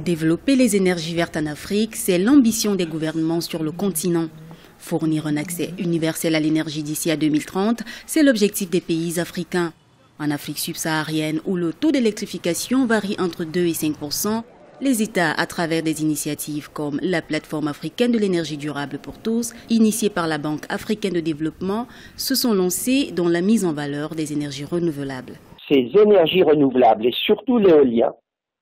Développer les énergies vertes en Afrique, c'est l'ambition des gouvernements sur le continent. Fournir un accès universel à l'énergie d'ici à 2030, c'est l'objectif des pays africains. En Afrique subsaharienne, où le taux d'électrification varie entre 2 et 5%, les États, à travers des initiatives comme la plateforme africaine de l'énergie durable pour tous, initiée par la Banque africaine de développement, se sont lancés dans la mise en valeur des énergies renouvelables. Ces énergies renouvelables, et surtout l'éolien,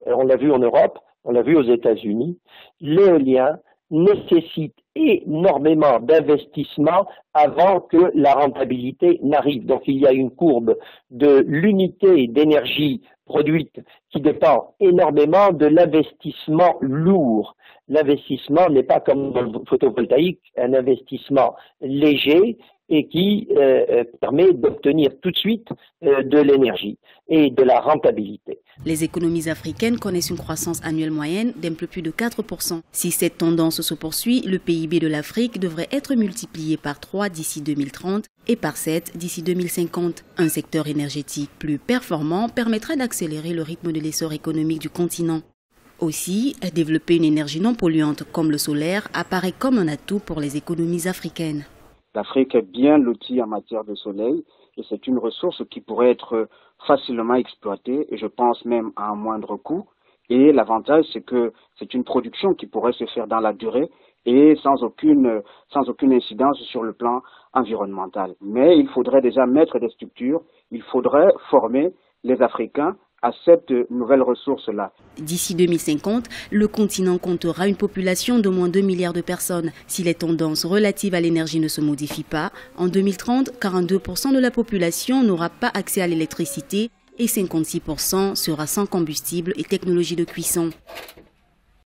on l'a vu en Europe, on l'a vu aux États-Unis, l'éolien nécessite énormément d'investissements avant que la rentabilité n'arrive. Donc il y a une courbe de l'unité d'énergie produite qui dépend énormément de l'investissement lourd. L'investissement n'est pas comme dans le photovoltaïque, un investissement léger et qui permet d'obtenir tout de suite de l'énergie et de la rentabilité. Les économies africaines connaissent une croissance annuelle moyenne d'un peu plus de 4%. Si cette tendance se poursuit, le PIB de l'Afrique devrait être multiplié par 3 d'ici 2030 et par 7 d'ici 2050. Un secteur énergétique plus performant permettra d'accélérer le rythme de l'essor économique du continent. Aussi, développer une énergie non polluante comme le solaire apparaît comme un atout pour les économies africaines. L'Afrique est bien lotie en matière de soleil et c'est une ressource qui pourrait être facilement exploitée et je pense même à un moindre coût. Et l'avantage, c'est que c'est une production qui pourrait se faire dans la durée et sans aucune incidence sur le plan environnemental. Mais il faudrait déjà mettre des structures, il faudrait former les Africains à cette nouvelle ressource-là. D'ici 2050, le continent comptera une population d'au moins 2 milliards de personnes. Si les tendances relatives à l'énergie ne se modifient pas, en 2030, 42% de la population n'aura pas accès à l'électricité et 56% sera sans combustible et technologie de cuisson.